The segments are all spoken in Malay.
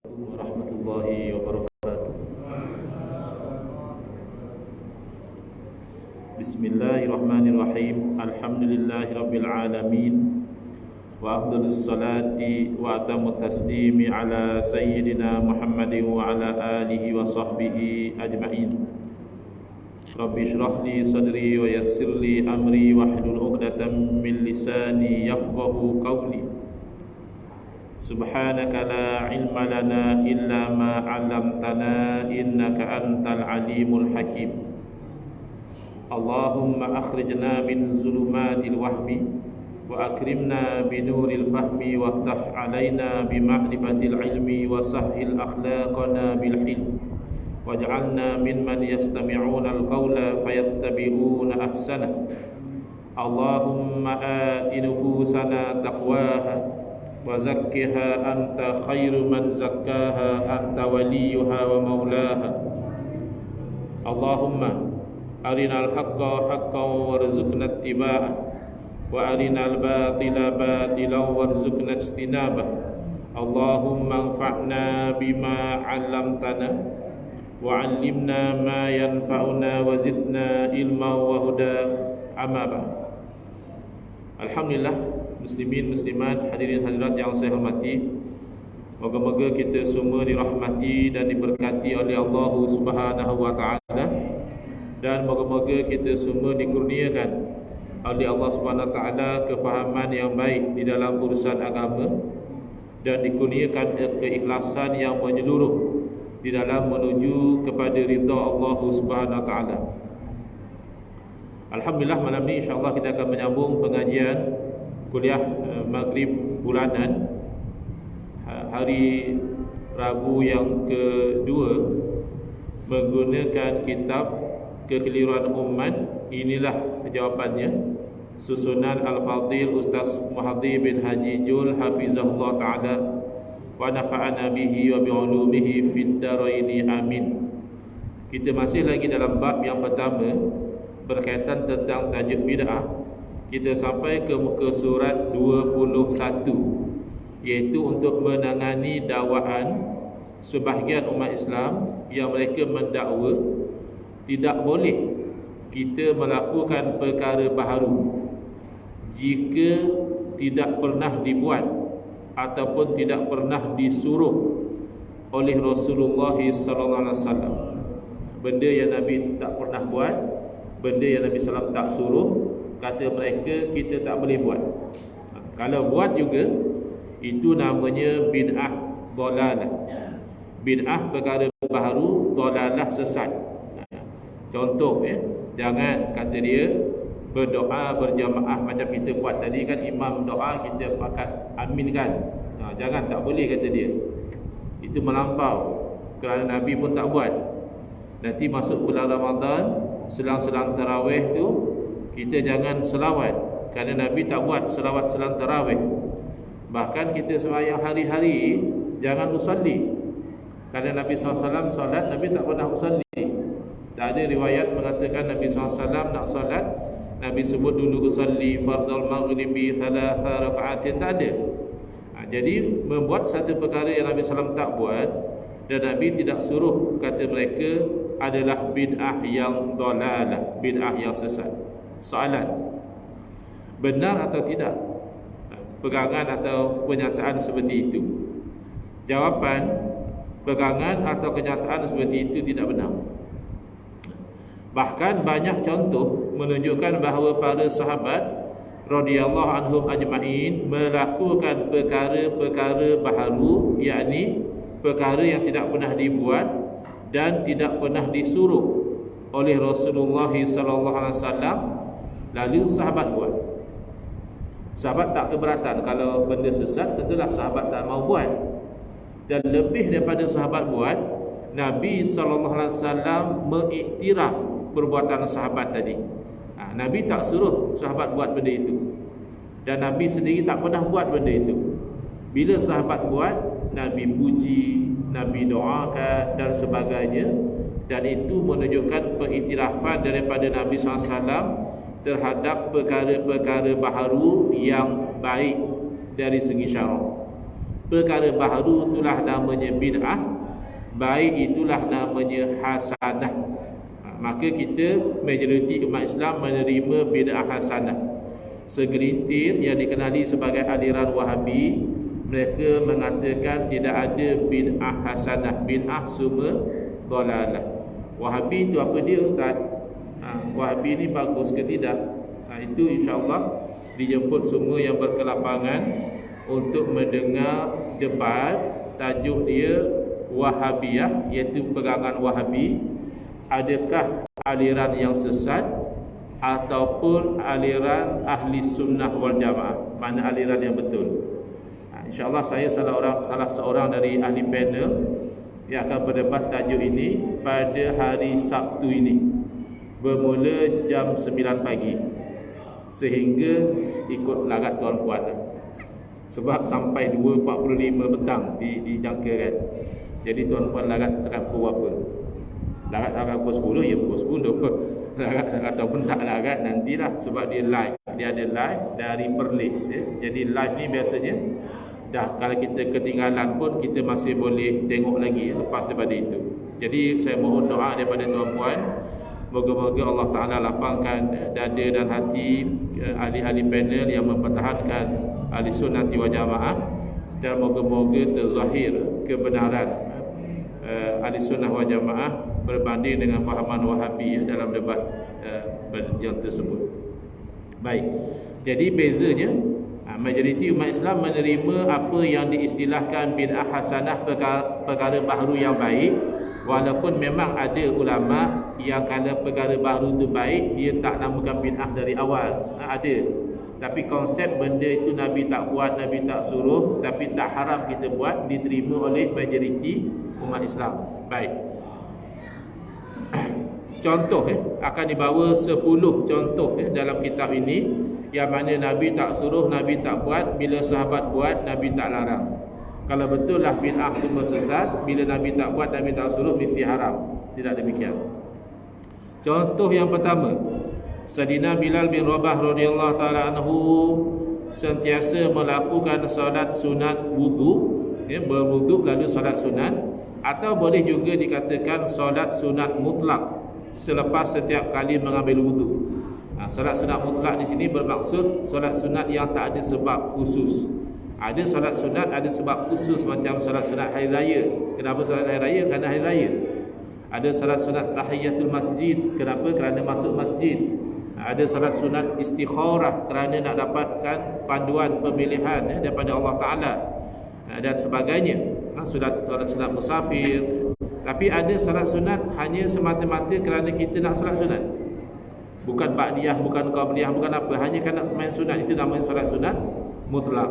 Warahmatullahi wabarakatuh. Bismillahirrahmanirrahim. Alhamdulillahirabbil alamin. Wa afdhalus salati wa atamut taslimi ala sayyidina Muhammadin wa ala alihi wa sahbihi ajma'in. Rabbi shrah li sadri wa yassir li amri wahlul 'uqdatam min lisani yafqahu qawli. Subhanaka la ilma lana illa ma 'allamtana innaka antal alimul hakim. Allahumma akhrijna min zulumatil wahmi wa akrimna binuril fahmi waftah alaina bima'rifatil ilmi wa sahhil akhlaqana bil hilm waj'alna mimman yastami'una al-qawla fayattabi'una ahsana. Allahumma ati nufusana taqwaha wa zakkiha anta khairu man zakkaha anta waliyuha wa maulaha. Allahumma arinal haqqa haqqan warzuqna ittiba'ah wa arinal batila batilan warzuqna ijtinabah. Allahumma anfa'na bima 'allamtana wa 'allimna ma yanfa'una wa zidna ilman wa huda. Amma ba'd. Alhamdulillah, muslimin muslimat, hadirin hadirat yang saya hormati, moga-moga kita semua dirahmati dan diberkati oleh Allah Subhanahu wa taala, dan moga-moga kita semua dikurniakan oleh Allah Subhanahu wa taala kefahaman yang baik di dalam urusan agama dan dikurniakan keikhlasan yang menyeluruh di dalam menuju kepada ridha Allah Subhanahu wa taala. Alhamdulillah, malam ni insya-Allah kita akan menyambung pengajian kuliah Maghrib bulanan hari Rabu yang kedua menggunakan kitab Kekeliruan Umat. Inilah jawapannya, susunan Al-Fadhil Ustaz Muhaddi bin Haji Jul hafizahullah ta'ala wa nafa'ana bihi wa bi'ulumihi fid dharaini amin. Kita masih lagi dalam bab yang pertama berkaitan tentang tajuk bid'ah. Kita sampai ke muka surat 21, iaitu untuk menangani dakwaan sebahagian umat Islam yang mereka mendakwa tidak boleh kita melakukan perkara baharu jika tidak pernah dibuat ataupun tidak pernah disuruh oleh Rasulullah sallallahu alaihi wasallam. Benda yang Nabi tak pernah buat, benda yang Nabi SAW tak suruh, kata mereka kita tak boleh buat. Kalau buat juga, itu namanya bid'ah dalalah. Bid'ah perkara baharu, dalalah sesat. Contoh jangan kata dia berdoa berjamaah macam kita buat tadi kan, imam doa kita pakat aminkan. Jangan, tak boleh kata dia. Itu melampau, kerana Nabi pun tak buat. Nanti masuk bulan Ramadan, selang-selang tarawih tu kita jangan selawat, kerana Nabi tak buat selawat selang tarawih. Bahkan kita sembahyang hari-hari jangan usalli, kerana Nabi SAW solat, Nabi tak pernah usalli. Tak ada riwayat mengatakan Nabi SAW nak solat Nabi sebut dulu usalli fardal maghribi thalatha raka'atin, tak ada. Jadi membuat satu perkara yang Nabi SAW tak buat dan Nabi tidak suruh, kata mereka adalah bid'ah yang dalalah, bid'ah yang sesat. Soalan, benar atau tidak pegangan atau kenyataan seperti itu? Jawapan, pegangan atau kenyataan seperti itu tidak benar. Bahkan banyak contoh menunjukkan bahawa para sahabat radhiyallahu anhum ajma'in melakukan perkara-perkara baharu, yakni perkara yang tidak pernah dibuat dan tidak pernah disuruh oleh Rasulullah sallallahu alaihi wasallam, lalu sahabat buat. Sahabat tak keberatan kalau benda sesat, tentulah sahabat tak mau buat. Dan lebih daripada sahabat buat, Nabi sallallahu alaihi wasallam mengiktiraf perbuatan sahabat tadi. Nabi tak suruh sahabat buat benda itu, dan Nabi sendiri tak pernah buat benda itu. Bila sahabat buat, Nabi puji, Nabi doakan dan sebagainya. Dan itu menunjukkan pengiktirafan daripada Nabi SAW terhadap perkara-perkara baharu yang baik dari segi syarak. perkara baharu itulah namanya bid'ah, baik itulah namanya hasanah. Maka kita majoriti umat Islam menerima bid'ah hasanah. Segelintir yang dikenali sebagai aliran Wahabi, mereka mengatakan tidak ada bid'ah hasanah, bid'ah semua dalalah. Wahabi itu apa dia, Ustaz? Wahabi ni bagus ke tidak? Itu insya-Allah dijemput semua yang berkelapangan untuk mendengar debat tajuk dia Wahabiyah, iaitu pegangan Wahabi. Adakah aliran yang sesat ataupun aliran ahli sunnah wal jamaah? Mana aliran yang betul? InsyaAllah saya salah seorang dari ahli panel yang akan berdebat tajuk ini pada hari Sabtu ini, bermula jam 9 pagi sehingga ikut larat tuan-puan, sebab sampai 2.45 petang dijangkakan. Jadi tuan-puan larat cakap pukul berapa? Larat pukul 10, ya pukul 10. Larat ataupun tak larat nantilah, sebab dia live. Dia ada live dari Perlis ya. Jadi live ni biasanya dah, kalau kita ketinggalan pun kita masih boleh tengok lagi lepas daripada itu. Jadi saya mohon doa daripada tuan-puan, moga-moga Allah Ta'ala lapangkan dada dan hati ahli-ahli panel yang mempertahankan ahli sunnati wal jamaah, dan moga-moga terzahir kebenaran ahli sunnah wal jamaah berbanding dengan fahaman Wahabi dalam debat yang tersebut. Baik, jadi bezanya majoriti umat Islam menerima apa yang diistilahkan bid'ah hasanah, perkara baharu yang baik, walaupun memang ada ulama yang kalau perkara baharu itu baik, dia tak namakan bid'ah dari awal. Ada. Tapi konsep benda itu Nabi tak buat, Nabi tak suruh, tapi tak haram kita buat, diterima oleh majoriti umat Islam. Baik. Contoh akan dibawa 10 contoh dalam kitab ini, yang mana Nabi tak suruh, Nabi tak buat, bila sahabat buat, Nabi tak larang. Kalau betul lah bid'ah semua sesat, bila Nabi tak buat, Nabi tak suruh, mesti haram. Tidak demikian. Contoh yang pertama, Sayyidina Bilal bin Rabah radhiyallahu taala anhu sentiasa melakukan solat sunat wudu, berwudu lalu solat sunat, atau boleh juga dikatakan solat sunat mutlak selepas setiap kali mengambil wudu. Solat sunat mutlak di sini bermaksud solat sunat yang tak ada sebab khusus. Ada solat sunat ada sebab khusus, macam solat sunat hari raya. Kenapa solat hari raya? Kerana hari raya. Ada solat sunat tahiyatul masjid. Kenapa? Kerana masuk masjid. Ada solat sunat istikharah, kerana nak dapatkan panduan pemilihan daripada Allah Ta'ala dan sebagainya. Solat sunat musafir. Tapi ada solat sunat hanya semata-mata kerana kita nak solat sunat, bukan ba'diyah, bukan qabliyah, bukan apa, hanya kerana nak semain sunat. Itu namanya solat sunat mutlak.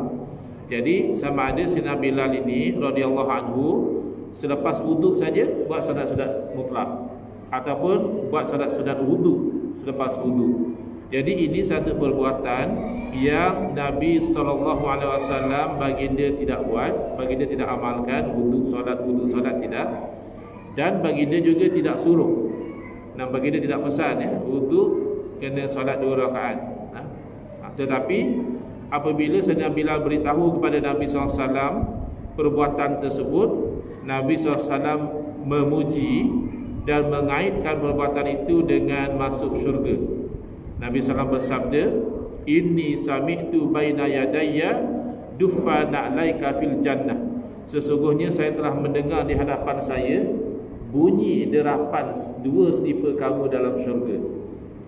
Jadi sama ada Sayyidina Bilal ini radhiyallahu anhu selepas wuduk saja buat solat sunat mutlak, ataupun buat solat sunat wudu selepas wudu. Jadi ini satu perbuatan yang Nabi SAW baginda tidak buat, baginda tidak amalkan, wudu solat tidak, dan baginda juga tidak suruh. Dan baginda tidak pesan wudu kena solat 2 rakaat. Tetapi apabila Sayyidina Bilal beritahu kepada Nabi SAW perbuatan tersebut, Nabi SAW memuji dan mengaitkan perbuatan itu dengan masuk syurga. Nabi SAW bersabda, "Inni sami'tu baina yadayya duffa na'laika fil jannah." Sesungguhnya saya telah mendengar di hadapan saya bunyi derapan 2 selipar kamu dalam syurga.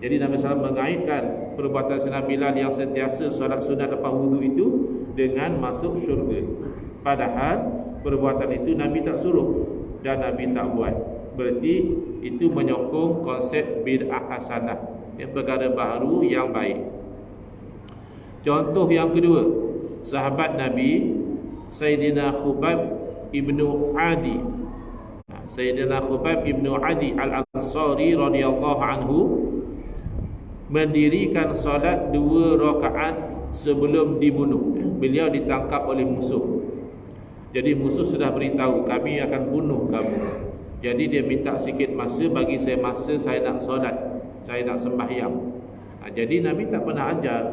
Jadi Nabi SAW mengaitkan perbuatan Sayyidina Bilal yang sentiasa solat sunat lepas wudu itu dengan masuk syurga. Padahal perbuatan itu Nabi tak suruh dan Nabi tak buat. Berarti itu menyokong konsep bid'ah hasanah, perkara baharu yang baik. Contoh yang kedua, sahabat Nabi Sayyidina Khubayb ibnu Adi. Sayyidina Khubayb ibnu Adi al-Ansari radhiyallahu anhu mendirikan solat 2 rakaat sebelum dibunuh. Beliau ditangkap oleh musuh. Jadi musuh sudah beritahu, kami akan bunuh kamu. Jadi dia minta sikit masa, bagi saya masa, saya nak solat, saya nak sembahyang. Jadi Nabi tak pernah ajar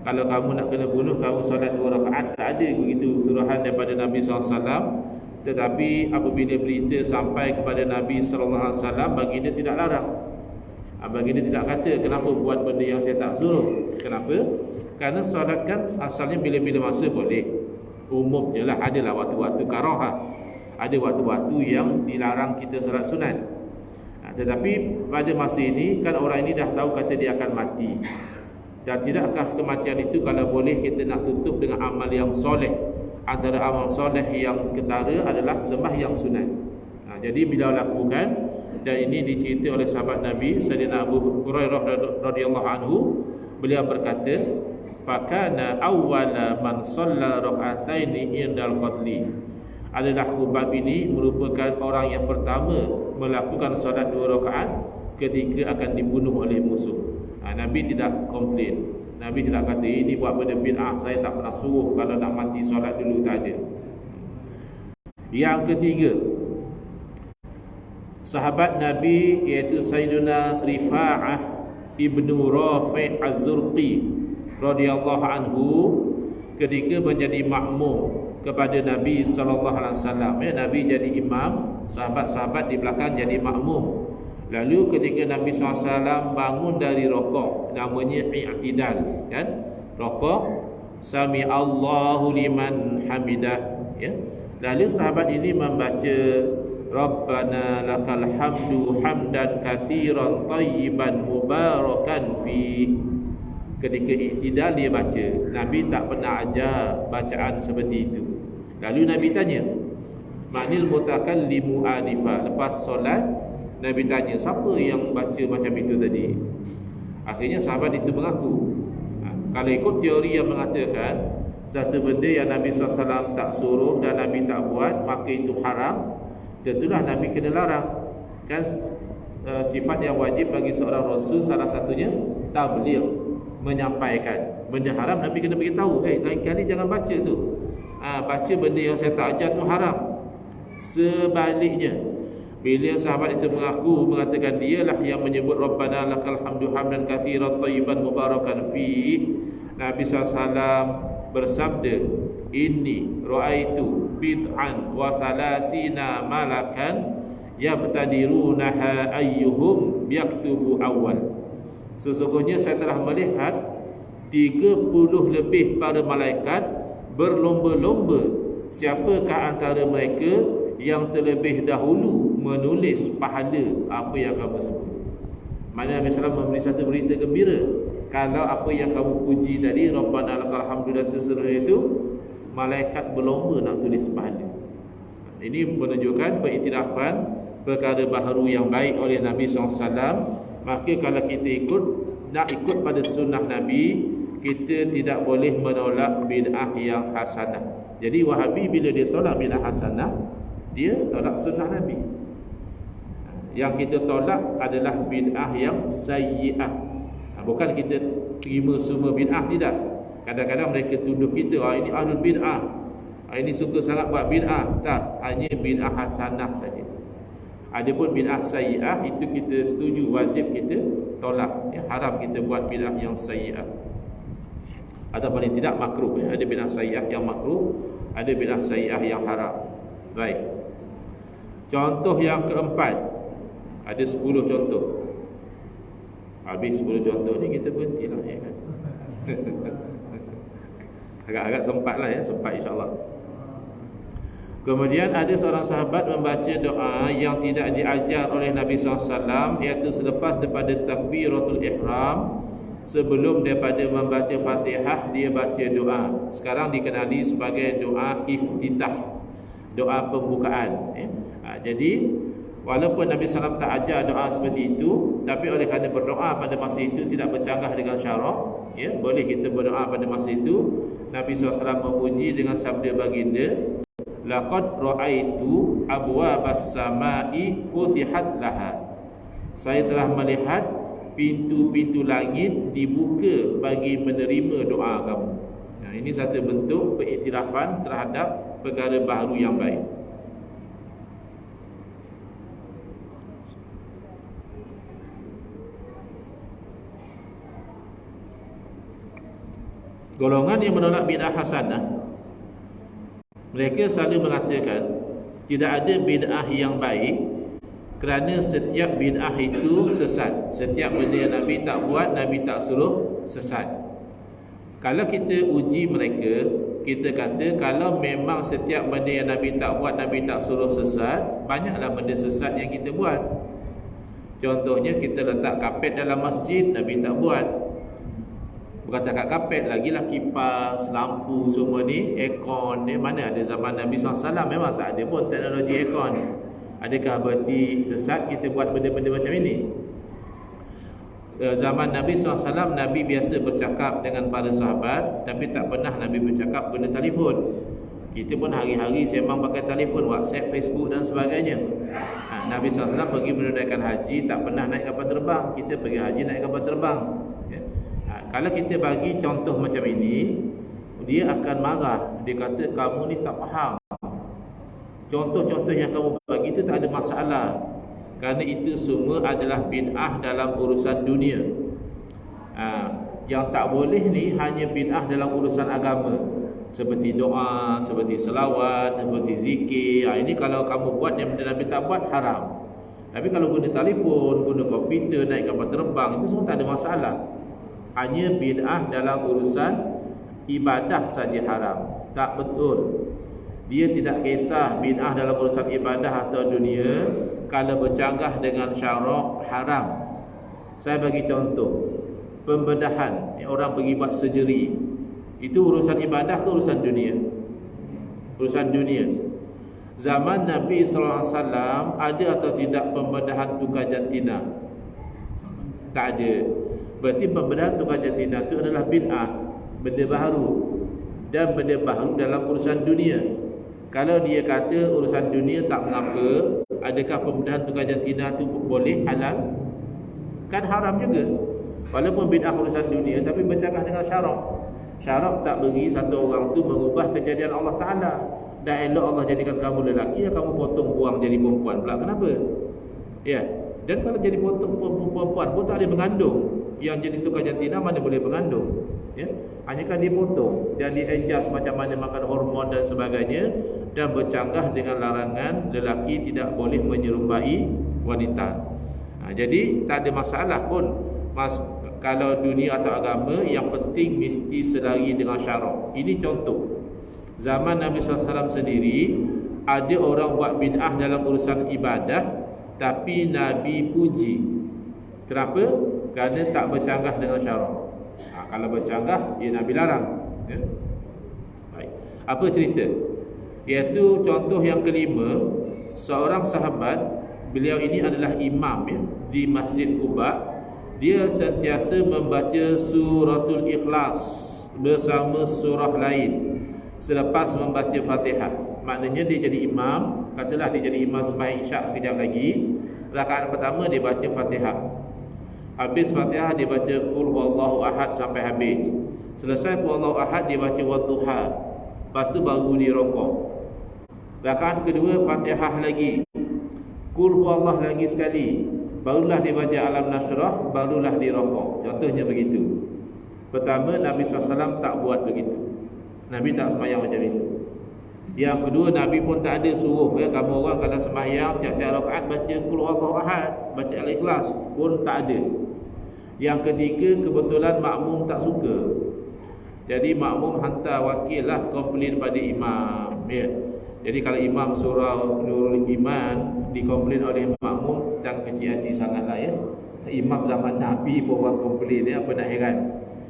Kalau kamu nak kena bunuh, kamu solat 2 rakaat. Tak ada begitu suruhan daripada Nabi SAW. Tetapi apabila berita sampai kepada Nabi SAW, baginda tidak larang. Baginda tidak kata, kenapa buat benda yang saya tak suruh. Kenapa? Kerana solat kan asalnya bila-bila masa boleh. Umumnya lah, adalah waktu-waktu karahah, ada waktu-waktu yang dilarang kita solat sunat. Tetapi pada masa ini kan orang ini dah tahu kata dia akan mati. Dan tidakkah kematian itu kalau boleh kita nak tutup dengan amal yang soleh? Antara amal soleh yang ketara adalah sembahyang sunat. Jadi bila lakukan, dan ini dicerita oleh sahabat Nabi Sayyidina Abu Hurairah radhiyallahu anhu, beliau berkata, fakana awwala man shalla rak'ataini indal qatli. Adalah Khubab ini merupakan orang yang pertama melakukan solat 2 rakaat ketika akan dibunuh oleh musuh. Nabi tidak komplain. Nabi tidak kata ini buat benda bid'ah, saya tak pernah suruh, kalau nak mati solat dulu, tak ada. Yang ketiga, sahabat Nabi iaitu Sayyidina Rifa'ah ibnu Rafi' Az-Zurqi radhiyallahu anhu ketika menjadi makmum kepada Nabi SAW. Nabi jadi imam, sahabat-sahabat di belakang jadi makmum. Lalu ketika Nabi SAW bangun dari rokok, namanya i'tidal, kan? Rokok, sami Allahu liman hamidah, ya. Lalu sahabat ini membaca Rabbana lakal hamdu hamdan katsiran tayyiban mubarakan fi. Ketika i'tidal dia baca. Nabi tak pernah ajar bacaan seperti itu. Lalu Nabi tanya, manil mutakallimu anifa. Lepas solat Nabi tanya, siapa yang baca macam itu tadi? Akhirnya sahabat itu mengaku. Kalau ikut teori yang mengatakan satu benda yang Nabi SAW tak suruh dan Nabi tak buat, maka itu haram, tentulah Nabi kena larang. Kan sifat yang wajib bagi seorang Rasul salah satunya tabligh, menyampaikan. Benda haram Nabi kena beritahu, lain kali jangan baca tu. Baca benda yang saya tak ajar tu haram. Sebaliknya, bila sahabat itu mengaku, mengatakan dialah yang menyebut Rabbana lakal hamdu hamdan katsiran tayyiban mubarakan fi, Nabi SAW bersabda, inni ra'aitu bid'an wa salasina malakan yabtadirunaha ayyuhum yaktubu awal. Sesungguhnya saya telah melihat 30 lebih para malaikat berlomba-lomba siapakah antara mereka yang terlebih dahulu menulis pahala apa yang kamu sebut. Mana Nabi SAW memberi satu berita gembira, kalau apa yang kamu puji tadi, Rabbana lakal hamdu dan seterusnya itu, malaikat berlomba nak tulis pahala. Ini menunjukkan pengiktirafan perkara baharu yang baik oleh Nabi SAW. Maka kalau kita nak ikut pada sunnah Nabi, kita tidak boleh menolak bid'ah yang hasanah. Jadi Wahabi bila dia tolak bid'ah hasanah, dia tolak sunnah Nabi. Yang kita tolak adalah bid'ah yang sayyi'ah. Bukan kita terima semua bid'ah, tidak. Kadang-kadang mereka tuduh kita, ini ahlul bid'ah, ini suka sangat buat bid'ah. Tak, hanya bid'ah hasanah saja. Adapun bid'ah sayyi'ah itu kita setuju, wajib kita tolak. Haram kita buat bid'ah yang sayyi'ah. Atau paling tidak makruh. Ada bid'ah sayyi'ah yang makruh, ada bid'ah sayyi'ah yang haram. Baik. Contoh yang keempat, ada 10 contoh. Habis 10 contoh ni kita berhenti lah, ya kan? Agak-agak sempat lah, ya, sempat insyaAllah. Kemudian ada seorang sahabat membaca doa yang tidak diajar oleh Nabi SAW, iaitu selepas daripada takbiratul ihram, sebelum daripada membaca Fatihah dia baca doa. Sekarang dikenali sebagai doa iftitah, doa pembukaan, ya. Jadi walaupun Nabi SAW tak ajar doa seperti itu, tapi oleh kerana berdoa pada masa itu tidak bercanggah dengan syarak, ya, boleh kita berdoa pada masa itu. Nabi SAW memuji dengan sabda baginda, laqad ra'aitu abwabas samai futihat laha. Saya telah melihat pintu-pintu langit dibuka bagi menerima doa kamu. Ini satu bentuk pengiktirafan terhadap perkara baharu yang baik. Golongan yang menolak bid'ah hasanah, mereka selalu mengatakan tidak ada bid'ah yang baik kerana setiap bid'ah itu sesat. Setiap benda yang Nabi tak buat, Nabi tak suruh, sesat. Kalau kita uji mereka, kita kata kalau memang setiap benda yang Nabi tak buat, Nabi tak suruh, sesat, banyaklah benda sesat yang kita buat. Contohnya kita letak kapet dalam masjid, Nabi tak buat. Bukan takat kapet, lagilah kipas, lampu semua ni, aircon ni. Mana ada zaman Nabi SAW? Memang tak ada pun teknologi aircon. Adakah berarti sesat kita buat benda-benda macam ini? Zaman Nabi SAW, Nabi biasa bercakap dengan para sahabat, tapi tak pernah Nabi bercakap guna telefon. Kita pun hari-hari sembang pakai telefon, WhatsApp, Facebook dan sebagainya. Nabi SAW pergi menunaikan haji, tak pernah naik kapal terbang. Kita pergi haji naik kapal terbang. Kalau kita bagi contoh macam ini, dia akan marah. Dia kata kamu ni tak faham. Contoh-contoh yang kamu bagi itu tak ada masalah, kerana itu semua adalah bid'ah dalam urusan dunia. Yang tak boleh ni hanya bid'ah dalam urusan agama, seperti doa, seperti selawat, seperti zikir. Ini kalau kamu buat yang Nabi tak buat, haram. Tapi kalau guna telefon, guna komputer, naik kapal terbang, itu semua tak ada masalah. Hanya bid'ah dalam urusan ibadah saja haram. Tak betul. Dia tidak kisah bid'ah dalam urusan ibadah atau dunia. Kalau bercanggah dengan syarak, haram. Saya bagi contoh, pembedahan, orang pergi buat surgery, itu urusan ibadah ke urusan dunia? Urusan dunia. Zaman Nabi SAW ada atau tidak pembedahan tukar jantina? Tak ada. Berarti pembedahan tukar jantina itu adalah bid'ah, benda baru. Dan benda baru dalam urusan dunia. Kalau dia kata urusan dunia tak mengapa, adakah pembedahan tukar jantina itu boleh, halal? Kan haram juga. Walaupun bid'ah urusan dunia, tapi bercanggah dengan syarak. Syarak tak beri satu orang tu mengubah kejadian Allah Ta'ala. Dan elok Allah jadikan kamu lelaki, ya kamu potong buang jadi perempuan pula. Kenapa? Ya. Dan kalau jadi potong perempuan pun tak ada mengandung. Yang jenis tukar jantina mana boleh mengandung, ya? Hanya kan dipotong dan di-adjust macam mana makan hormon dan sebagainya, dan bercanggah dengan larangan lelaki tidak boleh menyerupai wanita. Jadi tak ada masalah pun kalau dunia atau agama, yang penting mesti selari dengan syarak. Ini contoh. Zaman Nabi SAW sendiri ada orang buat bid'ah dalam urusan ibadah, tapi Nabi puji. Kenapa? Kerana tak bercanggah dengan syarak. Kalau bercanggah, ya Nabi larang, ya? Baik. Apa cerita? Iaitu contoh yang kelima, seorang sahabat, beliau ini adalah imam, ya, di Masjid Quba. Dia sentiasa membaca suratul Ikhlas bersama surah lain selepas membaca Fatihah. Maknanya dia jadi imam, katalah dia jadi imam sembahyang Isyak sekejap lagi. Rakaat pertama dia baca Fatihah. Habis Fatihah dia baca Qul huwallahu ahad sampai habis. Selesai Qul huwallahu ahad dia baca Wadduha. Lepas tu baru dia rokok. Rakaat kedua Fatihah lagi, Qul huwallahu lagi sekali, barulah dia baca Alam Nashrah, barulah dia rokok. Contohnya begitu. Pertama, Nabi SAW tak buat begitu. Nabi tak sembahyang macam itu. Yang kedua, Nabi pun tak ada suruh, ya, kamu orang kalau sembahyang tiap-tiap rakaat baca Qul huwallahu ahad, baca Al-Ikhlas, pun tak ada. Yang ketiga, kebetulan makmum tak suka. Jadi makmum hantar wakil lah komplain pada imam, ya. Jadi kalau imam surah Nurul Iman dikomplain oleh makmum, jangan kecil hati sangatlah, ya. Imam zaman Nabi pun orang komplain, ya, apa nak heran.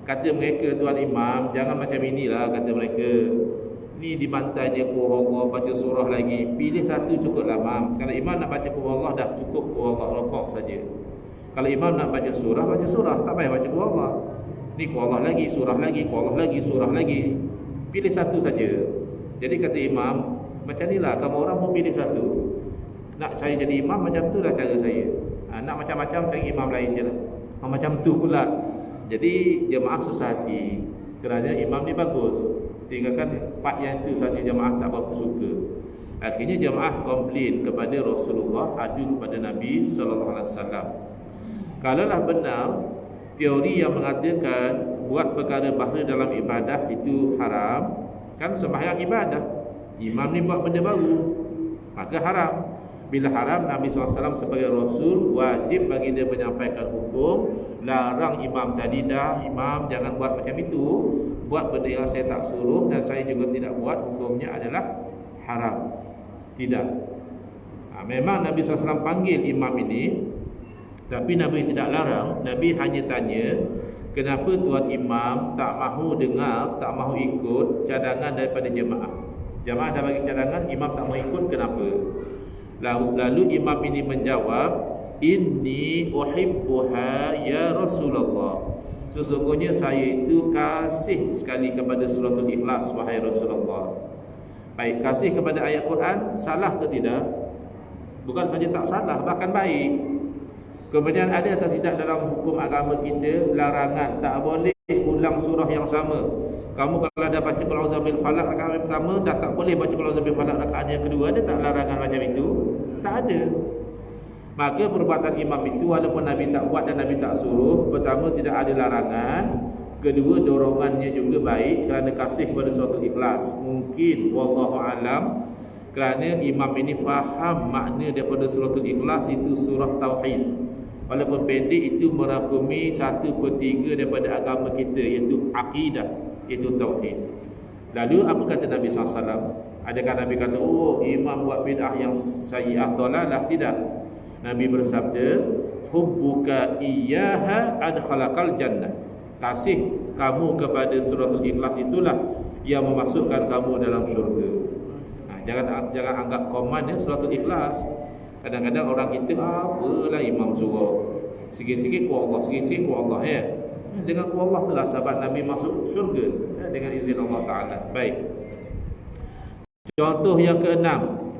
Kata mereka, tuan imam, jangan macam inilah, kata mereka. Ni dibantainya Qul huwallahu, baca surah lagi. Pilih satu cukuplah, mam. Kalau imam nak baca Qul huwallahu dah cukup Qul huwallahu, rokok saja. Kalau imam nak baca surah, tak payah baca Qul huwallahu. Ni Qul huwallahu lagi, surah lagi, Qul huwallahu lagi, surah lagi. Pilih satu saja. Jadi kata imam, macam inilah, kamu orang pun pilih satu. Nak saya jadi imam, macam tu lah cara saya. Nak macam-macam, cari imam lain je lah. Macam tu pula. Jadi jemaah susah hati, kerana imam ni bagus. Tinggalkan part yang itu saja jemaah tak berapa suka. Akhirnya jemaah komplain kepada Rasulullah, adu kepada Nabi SAW. Kalaulah benar teori yang mengatakan buat perkara baru dalam ibadah itu haram, kan sembahyang ibadah, imam ni buat benda baru, maka haram. Bila haram, Nabi SAW sebagai Rasul wajib bagi dia menyampaikan hukum, larang imam tadi, dah imam jangan buat macam itu, buat benda yang saya tak suruh dan saya juga tidak buat, hukumnya adalah haram. Tidak. Memang Nabi SAW panggil imam ini, tapi Nabi tidak larang. Nabi hanya tanya, kenapa tuan imam tak mahu dengar, tak mahu ikut cadangan daripada jemaah? Jemaah dah bagi cadangan, imam tak mahu ikut, kenapa? Lalu imam ini menjawab, inni uhibbuha ya Rasulullah, sesungguhnya saya itu kasih sekali kepada suratul Ikhlas, wahai Rasulullah. Baik, kasih kepada ayat Quran salah ke tidak? Bukan saja tak salah, bahkan baik. Kemudian ada atau tidak dalam hukum agama kita larangan tak boleh ulang surah yang sama. Kamu kalau dah baca Qul a'udzu birabbil falaq rakaat pertama, dah tak boleh baca Qul a'udzu birabbil falaq rakaat yang kedua. Ada tak larangan macam itu? Tak ada. Maka perbuatan imam itu walaupun Nabi tak buat dan Nabi tak suruh, pertama tidak ada larangan, kedua dorongannya juga baik kerana kasih kepada suratul Ikhlas. Mungkin wallahu alam kerana imam ini faham makna daripada suratul Ikhlas itu surah tauhid. Walaupun pendek, itu merangkumi 1/3 daripada agama kita, iaitu akidah, iaitu tauhid. Lalu apa kata Nabi SAW? Adakah Nabi kata, oh imam buat bid'ah yang sayyi'ah, dalalah? Tidak. Nabi bersabda, hubbuka iyyaha adkhalakal jannah. Kasih kamu kepada suratul Ikhlas itulah yang memasukkan kamu dalam syurga. Jangan anggap koman ya suratul Ikhlas. Kadang-kadang orang kita, apalah imam suruh sikit-sikit ku Allah, sikit-sikit ku Allah ya. Dengan ku Allah itulah sahabat Nabi masuk syurga dengan izin Allah Ta'ala. Baik. Contoh yang keenam,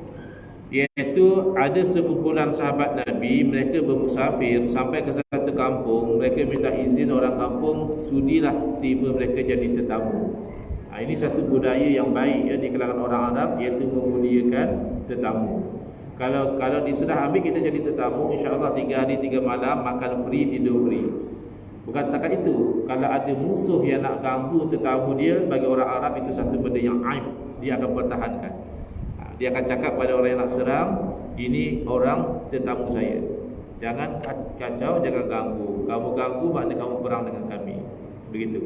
iaitu ada sekumpulan sahabat Nabi, mereka bermusafir sampai ke satu kampung, mereka minta izin orang kampung, sudilah terima mereka jadi tetamu. Ini satu budaya yang baik ya, di kalangan orang Arab, iaitu memuliakan tetamu. Kalau sudah ambil kita jadi tetamu, insya-Allah 3 hari 3 malam, makan free, tidur free. Bukan takat itu. Kalau ada musuh yang nak ganggu tetamu dia, bagi orang Arab itu satu benda yang aib, dia akan pertahankan. Dia akan cakap pada orang yang nak serang, ini orang tetamu saya, jangan kacau, jangan ganggu. Kamu ganggu maknanya kamu perang dengan kami. Begitu.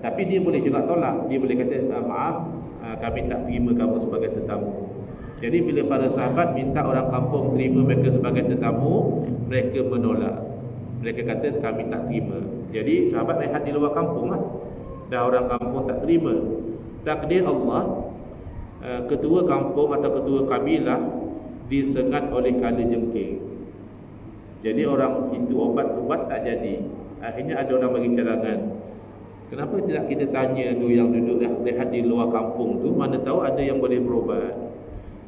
Tapi dia boleh juga tolak. Dia boleh kata, maaf, kami tak terima kamu sebagai tetamu. Jadi bila para sahabat minta orang kampung terima mereka sebagai tetamu, mereka menolak. Mereka kata kami tak terima. Jadi sahabat rehat di luar kampung lah. Dah orang kampung tak terima. Takdir Allah, ketua kampung atau ketua kabilah disengat oleh kala jengking. Jadi orang situ obat-obat tak jadi. Akhirnya ada orang bagi cadangan, kenapa tidak kita tanya tu yang duduk rehat di luar kampung tu, mana tahu ada yang boleh berobat.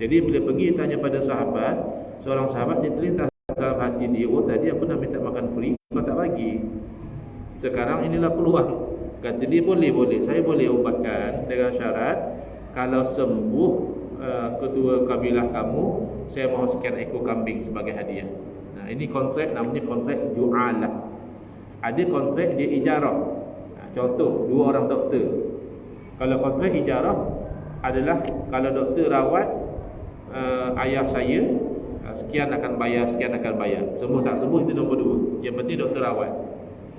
Jadi bila pergi tanya pada sahabat, seorang sahabat dia terlintas dalam hati dia, oh tadi aku nak minta makan free, kau tak bagi. Sekarang inilah peluang. Kata dia, boleh, saya boleh ubatkan dengan syarat kalau sembuh ketua kabilah kamu, saya mahu sekian ekor kambing sebagai hadiah. Nah, ini kontrak, namanya kontrak ju'alah. Ada kontrak dia ijarah. Contoh, 2 orang doktor. Kalau kontrak ijarah adalah kalau doktor rawat ayah saya, sekian akan bayar, sekian akan bayar. Sembuh tak sembuh itu nombor 2. Yang penting doktor rawat.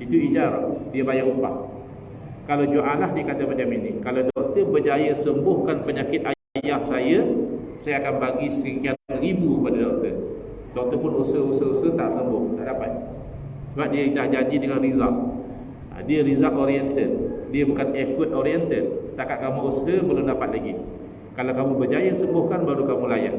Itu ijarah, dia bayar upah. Kalau ju'alah dia kata macam ini, kalau doktor berjaya sembuhkan penyakit ayah saya akan bagi sekian ribu pada doktor. Doktor pun usaha tak sembuh, tak dapat. Sebab dia dah janji dengan result. Dia result oriented, dia bukan effort oriented. Setakat kamu usaha belum dapat lagi. Kalau kamu berjaya sembuhkan, baru kamu layak.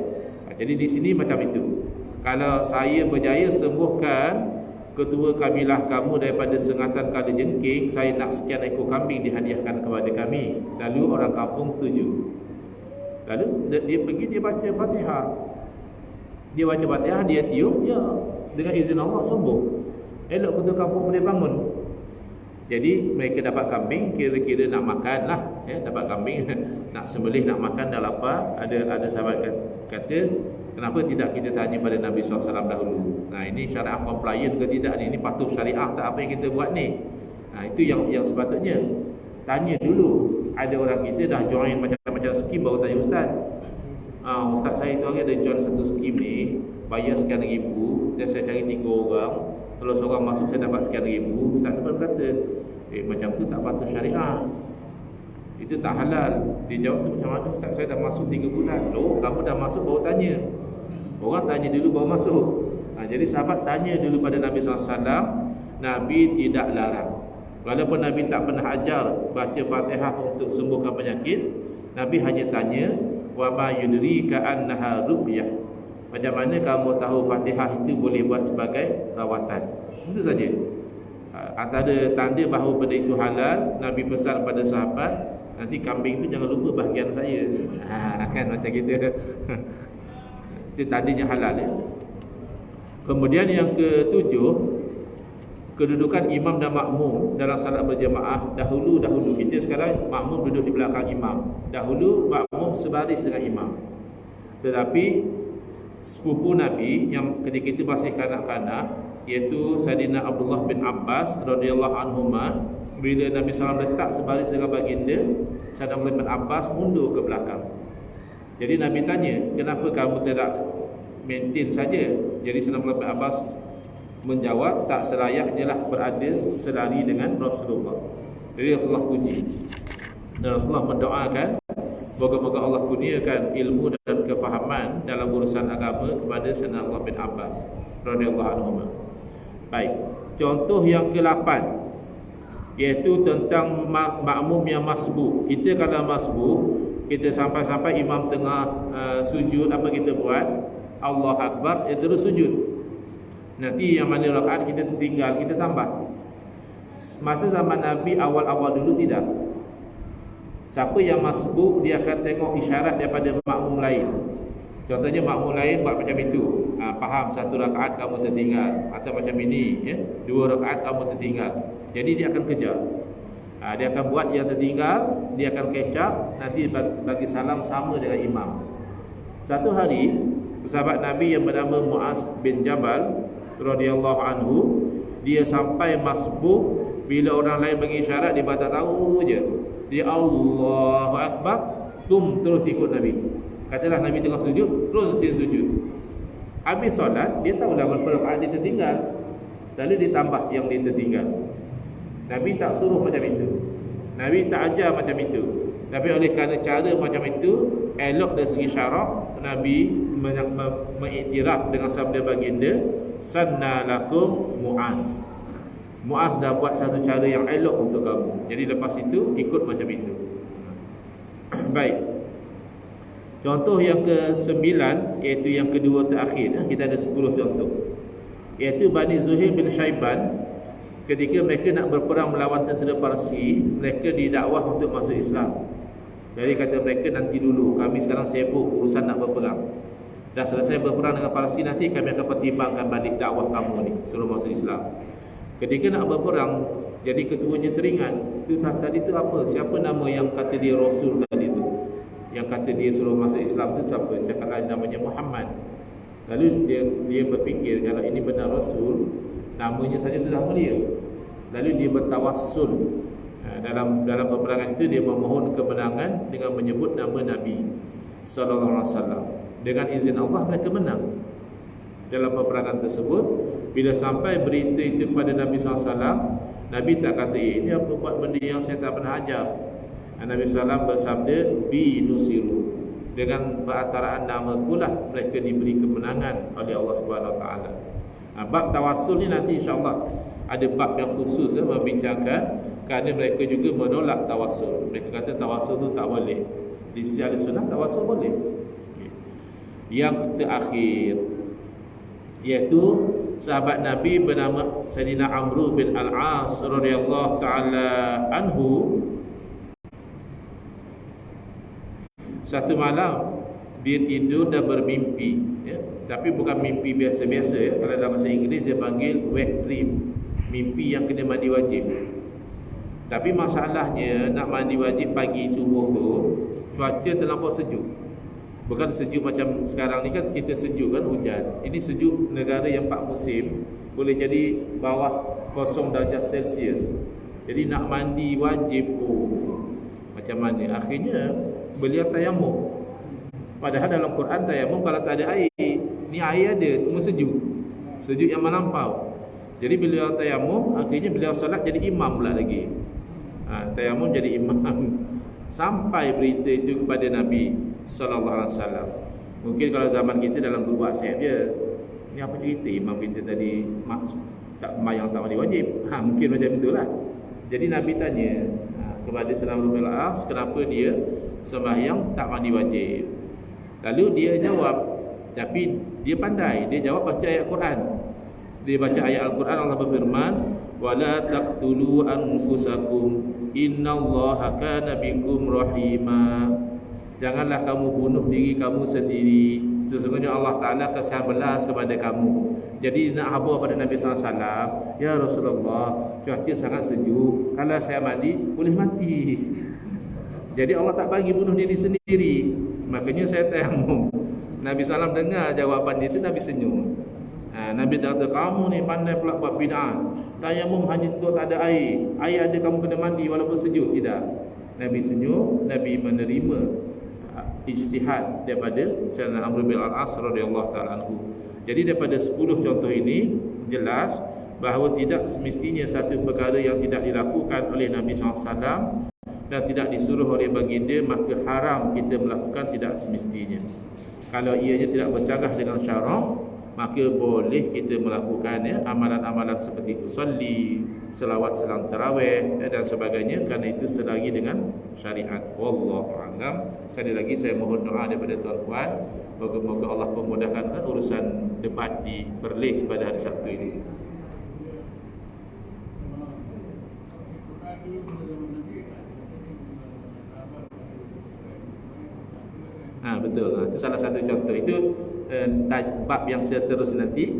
Jadi di sini macam itu. Kalau saya berjaya sembuhkan ketua kabilah kamu daripada sengatan kala jengking, saya nak sekian ekor kambing dihadiahkan kepada kami. Lalu orang kampung setuju. Lalu dia pergi, dia baca Fatihah. Dia baca Fatihah, dia tiup, ya, dengan izin Allah sembuh. Elok ketua kampung boleh bangun. Jadi mereka dapat kambing, kira-kira nak makan lah ya, dapat kambing nak sembelih, nak makan, dah lapar. Ada sahabat kata, kenapa tidak kita tanya pada Nabi SAW dahulu. Nah, ini syariah compliant ke tidak ni? Ini patuh syariah tak apa yang kita buat ni? Itu yang sepatutnya. Tanya dulu. Ada orang kita dah join macam-macam skim baru tanya ustaz. Ustaz saya tu ada join satu skim ni, bayar sekian ribu dan saya cari 3 orang. Kalau seorang masuk saya dapat sekian ribu. Ustaz tu pun kata, macam tu tak patut syariah. Itu tak halal. Dia jawab tu macam mana ustaz, saya dah masuk 3 bulan. Loh, kamu dah masuk baru tanya. Orang tanya dulu baru masuk. Jadi sahabat tanya dulu pada Nabi SAW. Nabi tidak larang. Walaupun Nabi tak pernah ajar baca Fatihah untuk sembuhkan penyakit, Nabi hanya tanya, wa ma yudrika annaha ruqyah. Macam mana kamu tahu Fatihah itu boleh buat sebagai rawatan? Itu saja. Antara tanda bahawa benda itu halal, Nabi pesan pada sahabat, nanti kambing itu jangan lupa bahagian saya. Kan macam kita. Itu tandanya halal ya. Kemudian yang ketujuh, kedudukan imam dan makmum dalam salat berjemaah. Dahulu kita sekarang makmum duduk di belakang imam. Dahulu makmum sebaris dengan imam. Tetapi sepupu Nabi yang ketika itu masih kanak-kanak, iaitu Saidina Abdullah bin Abbas radhiyallahu anhuma, bila Nabi SAW letak sebaris dengan baginda, Saidina Abdullah bin Abbas mundur ke belakang. Jadi Nabi tanya, kenapa kamu tidak maintain saja? Jadi Saidina Abdullah bin Abbas menjawab, tak selayaknya lah berada selari dengan Rasulullah. Jadi Rasulullah puji dan Rasulullah mendoakan, moga-moga Allah kurniakan ilmu dan kefahaman dalam urusan agama kepada Saidina Abdullah bin Abbas radhiyallahu anhu. Baik, contoh yang ke-8, iaitu tentang makmum yang masbuk. Kita kalau masbuk, kita sampai-sampai imam tengah sujud, apa kita buat? Allah Akbar, terus sujud. Nanti yang mana rakaat kita tertinggal, kita tambah. Masa zaman Nabi awal-awal dulu tidak. Siapa yang masbuk, dia akan tengok isyarat daripada makmum lain. Contohnya makmum lain buat macam itu, faham 1 rakaat kamu tertinggal, atau macam ini ya, 2 rakaat kamu tertinggal. Jadi dia akan kejar. Dia akan buat yang tertinggal, dia akan catch up, nanti bagi salam sama dengan imam. Satu hari, sahabat Nabi yang bernama Muaz bin Jabal radhiyallahu anhu, dia sampai masbuk, bila orang lain bagi isyarat dia batal tahu je. Dia Allahu Akbar, terus ikut Nabi. Katalah Nabi tengah sujud, terus dia sujud. Habis solat, dia tahulah berapa rakaat dia tertinggal, lalu dia tambah yang dia tertinggal. Nabi tak suruh macam itu, Nabi tak ajar macam itu. Tapi oleh kerana cara macam itu elok dari segi syarak, Nabi mengiktiraf dengan sabda baginda, sanna lakum Muaz. Muaz dah buat satu cara yang elok untuk kamu. Jadi lepas itu ikut macam itu. Baik. Contoh yang ke-9, iaitu yang kedua terakhir. Kita ada 10 contoh. Iaitu Bani Zuhair bin Syaiban. Ketika mereka nak berperang melawan tentera Parsi, mereka didakwah untuk masuk Islam. Jadi kata mereka, nanti dulu, kami sekarang sibuk urusan nak berperang. Dah selesai berperang dengan Parsi, nanti kami akan pertimbangkan balik dakwah kamu ni sebelum masuk Islam. Ketika nak berperang, jadi ketuanya teringat, tadi tu apa? Siapa nama yang kata dia Rasul tadi tu? Yang kata dia suruh masuk Islam tu siapa? Cakaplah namanya Muhammad. Lalu dia berfikir, kalau ini benar Rasul, namanya saja sudah mulia. Lalu dia bertawassul. Dalam peperangan itu dia memohon kemenangan dengan menyebut nama Nabi sallallahu alaihi wasallam. Dengan izin Allah mereka menang dalam peperangan tersebut. Bila sampai berita itu kepada Nabi SAW, Nabi tak kata, ini apa buat benda yang saya tak pernah ajar. Nabi SAW bersabda, bi nusiru, dengan perantaraan nama kulah mereka diberi kemenangan oleh Allah Subhanahu Wa Taala. Bab tawassul ni nanti insya-Allah ada bab yang khusus membincangkan, kerana mereka juga menolak tawassul. Mereka kata tawassul tu tak boleh. Di sisi Ahlussunnah tawassul boleh. Yang terakhir, iaitu sahabat Nabi bernama Sayyidina Amr bin Al-As radhiyallahu taala anhu. Satu malam dia tidur dan bermimpi ya. Tapi bukan mimpi biasa-biasa ya. Kalau dalam bahasa Inggeris dia panggil wet dream, mimpi yang kena mandi wajib. Tapi masalahnya nak mandi wajib pagi subuh tu cuaca terlampau sejuk. Bukan sejuk macam sekarang ni kan, kita sejuk kan hujan. Ini sejuk negara yang 4 musim, boleh jadi bawah 0 darjah Celsius. Jadi nak mandi wajib, macam mana? Akhirnya beliau tayamum. Padahal dalam Quran tayamum kalau tak ada air, ni air ada, cuma sejuk yang melampau. Jadi beliau tayamum, akhirnya beliau solat jadi imam pula lagi. Tayamum jadi imam. Sampai berita itu kepada Nabi sallallahu alaihi wasallam. Mungkin kalau zaman kita dalam grup WhatsApp dia, ni apa cerita imam kita tadi tak sembahyang tak mandi wajib. Mungkin macam itulah. Jadi Nabi tanya kepada Sayyidina Amr bin Al-As, kenapa dia sembahyang tak mandi wajib. Lalu dia jawab, tapi dia pandai, dia jawab baca ayat Quran. Dia baca ayat Al-Quran, Allah berfirman, wala taqtulu anfusakum innallaha kana bikum rahima. Janganlah kamu bunuh diri kamu sendiri, sesungguhnya Allah Ta'ala kasihan belas kepada kamu. Jadi nak khabar pada Nabi SAW, ya Rasulullah, cuaca sangat sejuk, kalau saya mandi boleh mati. Jadi Allah tak bagi bunuh diri sendiri, makanya saya tayamum. Nabi SAW dengar jawapan dia itu, Nabi senyum. Nabi kata, kamu ni pandai pula buat bid'ah. Tayamum hanya untuk tak ada air. Air ada kamu kena mandi walaupun sejuk. Tidak. Nabi senyum, Nabi menerima ijtihad daripada Sayyidina Amr bin Al-As radhiyallahu ta'ala anhu. Jadi daripada 10 contoh ini jelas bahawa tidak semestinya satu perkara yang tidak dilakukan oleh Nabi SAW dan tidak disuruh oleh baginda, maka haram kita melakukan, tidak semestinya. Kalau ianya tidak bercanggah dengan syarak, maka boleh kita melakukan amalan-amalan seperti usolli, selawat selang tarawih dan sebagainya, kerana itu selagi dengan syariat. Wallahu a'lam. Sekali lagi saya mohon doa daripada tuan-tuan, moga-moga Allah memudahkan urusan debat di Perlis pada hari Sabtu ini. Betul. Itu salah satu contoh. Itu bab yang seterusnya nanti.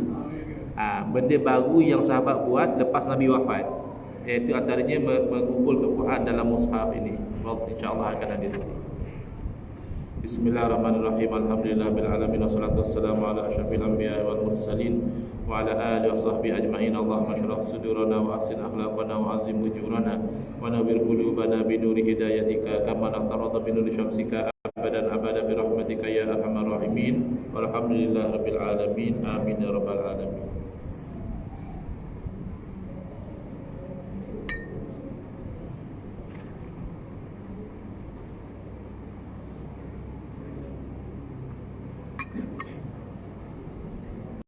Benda baru yang sahabat buat lepas Nabi wafat, iaitu antaranya mengumpul Quran dalam mushaf ini. InsyaAllah akan ada nanti. Bismillahirrahmanirrahim. Alhamdulillahirabbil alamin, wassalatu wassalamu ala asyrafil anbiya'i wal mursalin wa ala alihi washabbihi ajma'in. Allahumma shrah sudurana wa ahsin akhlaqana wa azim ujurana wa nawwir qulubana bi nuri hidayatika kama natarada bi nuri syamsika abadan abada bi rahmatika ya arhamar rahimin. Walhamdulillahirabbil alamin. Amin ya rabbal alamin.